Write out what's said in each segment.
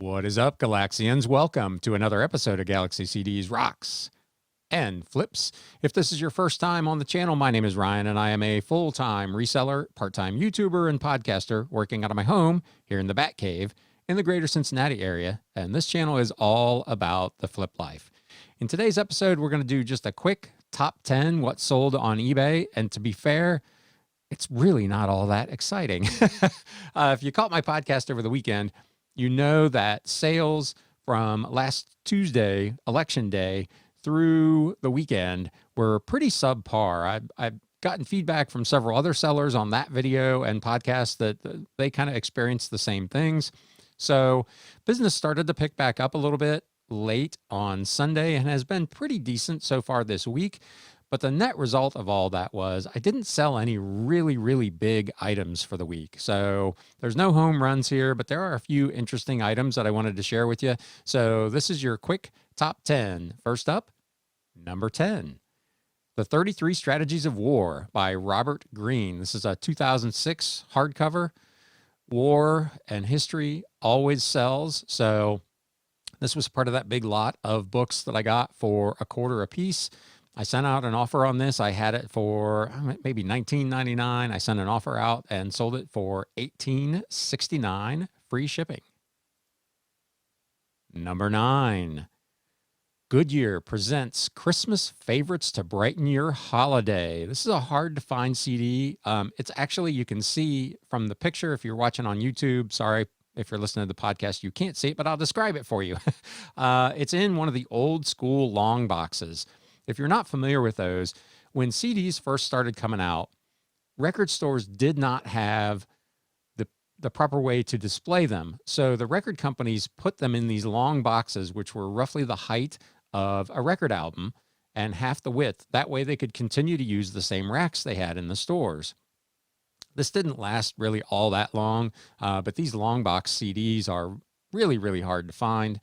What is up, Galaxians? Welcome to another episode of Galaxy CDs Rocks and Flips. If this is your first time on the channel, my name is Ryan, and I am a full-time reseller, part-time YouTuber, and podcaster working out of my home here in the Bat Cave in the greater Cincinnati area, and this channel is all about the flip life. In today's episode, we're going to do just a quick top 10 what sold on eBay, and to be fair, it's really not all that exciting. If you caught my podcast over the weekend, you know that sales from last Tuesday, election day, through the weekend were pretty subpar. I've gotten feedback from several other sellers on that video and podcast that they kind of experienced the same things. So business started to pick back up a little bit late on Sunday and has been pretty decent so far this week. But the net result of all that was I didn't sell any really big items for the week. So there's no home runs here, but there are a few interesting items that I wanted to share with you. So this is your quick top 10. First up, number 10, The 33 Strategies of War by Robert Greene. This is a 2006 hardcover. War and history always sells. So this was part of that big lot of books that I got for $1 a piece. I sent out an offer on this. I had it for maybe $19.99. I sent an offer out and sold it for $18.69, free shipping. Number 9, Goodyear presents Christmas favorites to brighten your holiday. This is a hard to find CD. It's actually, you can see from the picture if you're watching on YouTube. Sorry, if you're listening to the podcast, you can't see it, but I'll describe it for you. It's in one of the old school long boxes. If you're not familiar with those, when CDs first started coming out, record stores did not have the proper way to display them. So the record companies put them in these long boxes, which were roughly the height of a record album and half the width. That way they could continue to use the same racks they had in the stores. This didn't last really all that long, but these long box CDs are really hard to find.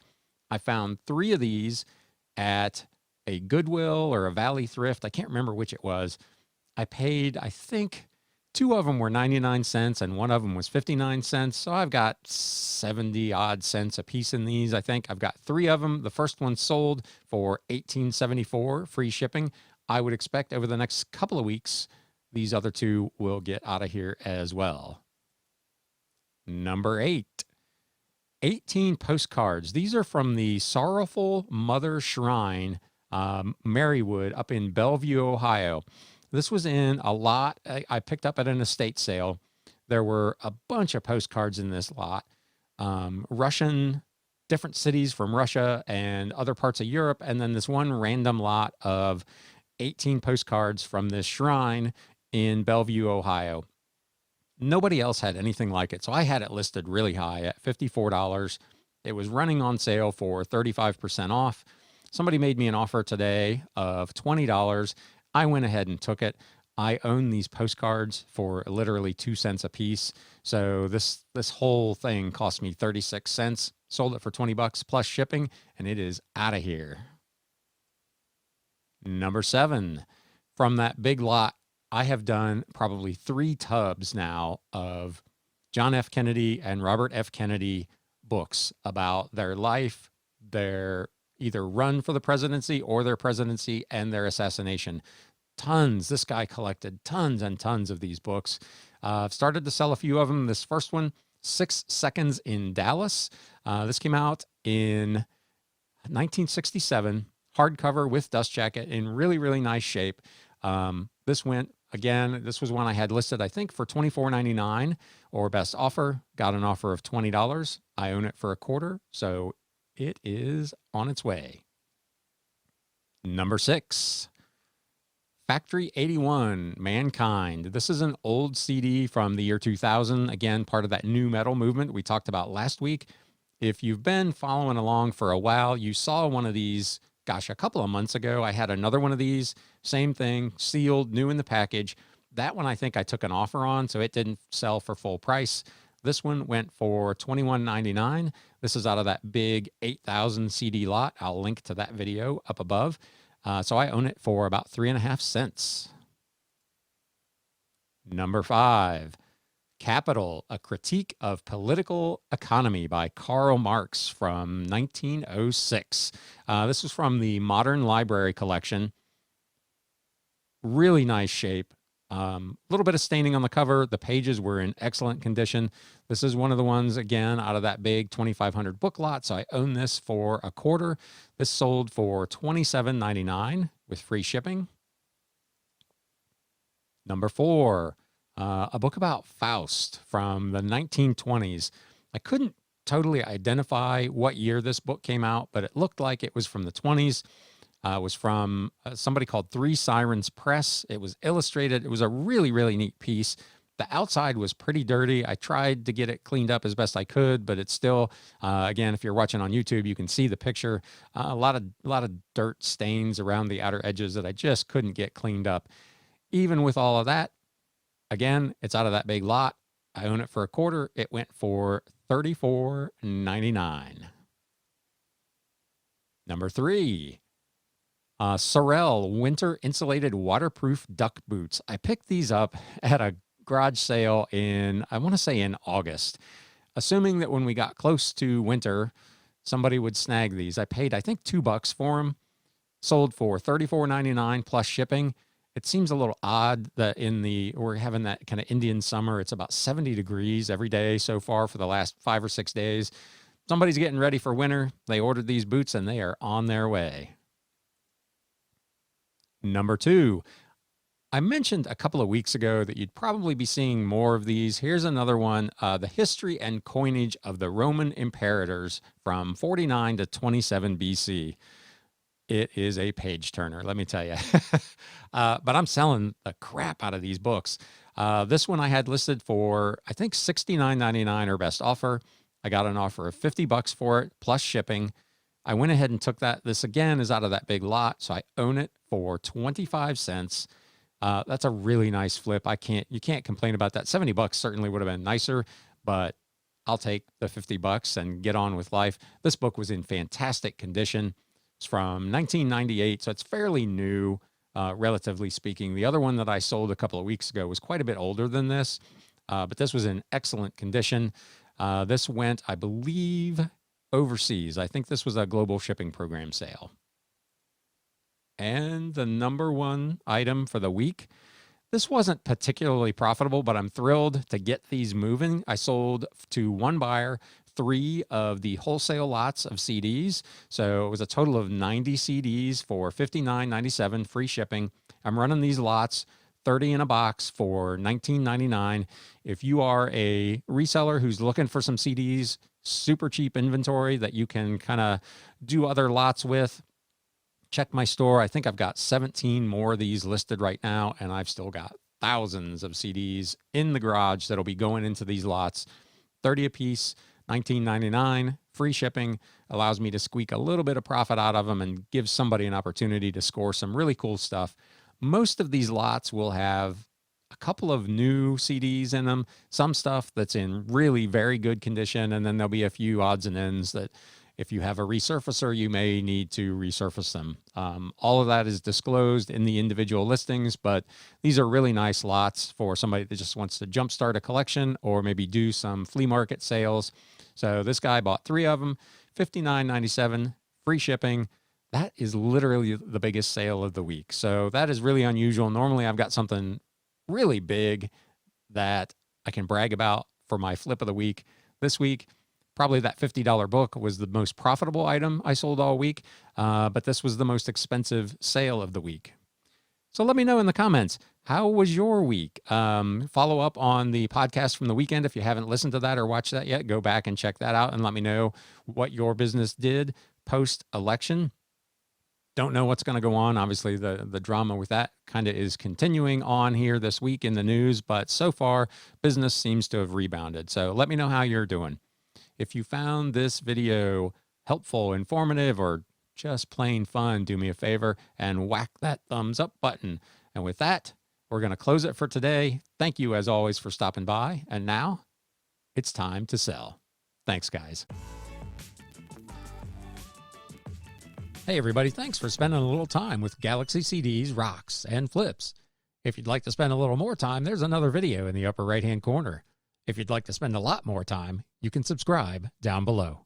I found 3 of these at a Goodwill or a Valley Thrift. I can't remember which it was. I paid, I think 2 of them were 99 cents and 1 of them was 59 cents. So I've got 70 odd cents a piece in these. I think I've got 3 of them. The first one sold for $18.74, free shipping. I would expect over the next couple of weeks, these other 2 will get out of here as well. Number 8. 18 postcards. These are from the Sorrowful Mother Shrine, Marywood, up in Bellevue, Ohio. This was in a lot I picked up at an estate sale. There were a bunch of postcards in this lot. Russian, different cities from Russia and other parts of Europe, and then this one random lot of 18 postcards from this shrine in Bellevue, Ohio. Nobody else had anything like it, so I had it listed really high at $54. It was running on sale for 35% off. Somebody made me an offer today of $20. I went ahead and took it. I own these postcards for literally 2 cents a piece. So this whole thing cost me 36 cents. Sold it for $20 plus shipping, and it is out of here. Number 7, from that big lot, I have done probably 3 tubs now of John F. Kennedy and Robert F. Kennedy books about their life, their either run for the presidency or their presidency and their assassination. Tons. This guy collected tons and tons of these books. I've started to sell a few of them. This first one, 6 Seconds in Dallas. This came out in 1967, hardcover with dust jacket in really nice shape. This went, again, this was one I had listed, I think, for $24.99 or best offer. Got an offer of $20. I own it for $1, so it is on its way. Number 6, Factory 81, Mankind. This is an old CD from the year 2000. Again, part of that new metal movement we talked about last week. If you've been following along for a while, you saw one of these, gosh, a couple of months ago. I had another one of these, same thing, sealed, new in the package. That one I think I took an offer on, so it didn't sell for full price. This one went for $21.99. This is out of that big 8,000 CD lot. I'll link to that video up above. So I own it for about 3.5 cents. Number 5, Capital, A Critique of Political Economy by Karl Marx from 1906. This was from the Modern Library collection. Really nice shape. A little bit of staining on the cover. The pages were in excellent condition. This is one of the ones, again, out of that big 2,500 book lot. So I own this for a quarter. This sold for $27.99 with free shipping. Number 4, a book about Faust from the 1920s. I couldn't totally identify what year this book came out, but it looked like it was from the 20s. It was from somebody called Three Sirens Press. It was illustrated. It was a really, really neat piece. The outside was pretty dirty. I tried to get it cleaned up as best I could, but it's still, again, if you're watching on YouTube, you can see the picture. A lot of dirt stains around the outer edges that I just couldn't get cleaned up. Even with all of that, again, it's out of that big lot. I own it for a quarter. It went for $34.99. Number 3. Sorel Winter Insulated Waterproof Duck Boots. I picked these up at a garage sale I want to say in August, assuming that when we got close to winter, somebody would snag these. I paid, I think, $2 for them. Sold for $34.99 plus shipping. It seems a little odd that we're having that kind of Indian summer. It's about 70 degrees every day so far for the last 5 or 6 days. Somebody's getting ready for winter. They ordered these boots and they are on their way. Number 2, I mentioned a couple of weeks ago that you'd probably be seeing more of these. Here's another one, The History and Coinage of the Roman Imperators from 49 to 27 BC. It is a page turner, let me tell you. But I'm selling the crap out of these books. This one I had listed for, I think, $69.99 or best offer. I got an offer of $50 for it plus shipping. I went ahead and took that. This, again, is out of that big lot, so I own it for 25 cents. That's a really nice flip. You can't complain about that. $70 certainly would have been nicer, but I'll take the $50 and get on with life. This book was in fantastic condition. It's from 1998, so it's fairly new, relatively speaking. The other one that I sold a couple of weeks ago was quite a bit older than this, but this was in excellent condition. This went, I believe, overseas. I think this was a global shipping program sale. And the number 1 item for the week, this wasn't particularly profitable, but I'm thrilled to get these moving. I sold to one buyer 3 of the wholesale lots of CDs. So it was a total of 90 CDs for $59.97 free shipping. I'm running these lots 30 in a box for $19.99. If you are a reseller who's looking for some CDs, super cheap inventory that you can kind of do other lots with, check my store. I think I've got 17 more of these listed right now, and I've still got thousands of CDs in the garage that'll be going into these lots. 30 a piece, $19.99, free shipping, allows me to squeak a little bit of profit out of them and give somebody an opportunity to score some really cool stuff. Most of these lots will have a couple of new CDs in them, some stuff that's in really very good condition, and then there'll be a few odds and ends that if you have a resurfacer, you may need to resurface them. All of that is disclosed in the individual listings, but these are really nice lots for somebody that just wants to jumpstart a collection or maybe do some flea market sales. So this guy bought 3 of them, $59.97, free shipping. That is literally the biggest sale of the week. So that is really unusual. Normally I've got something really big that I can brag about for my flip of the week. This week, probably that $50 book was the most profitable item I sold all week, but this was the most expensive sale of the week. So let me know in the comments, how was your week? Follow up on the podcast from the weekend. If you haven't listened to that or watched that yet, go back and check that out and let me know what your business did post-election. Don't know what's going to go on. Obviously, the drama with that kind of is continuing on here this week in the news, but so far, business seems to have rebounded. So let me know how you're doing. If you found this video helpful, informative, or just plain fun, do me a favor and whack that thumbs up button. And with that, we're going to close it for today. Thank you, as always, for stopping by. And now it's time to sell. Thanks, guys. Hey, everybody. Thanks for spending a little time with Galaxy CDs, rocks, and flips. If you'd like to spend a little more time, there's another video in the upper right-hand corner. If you'd like to spend a lot more time, you can subscribe down below.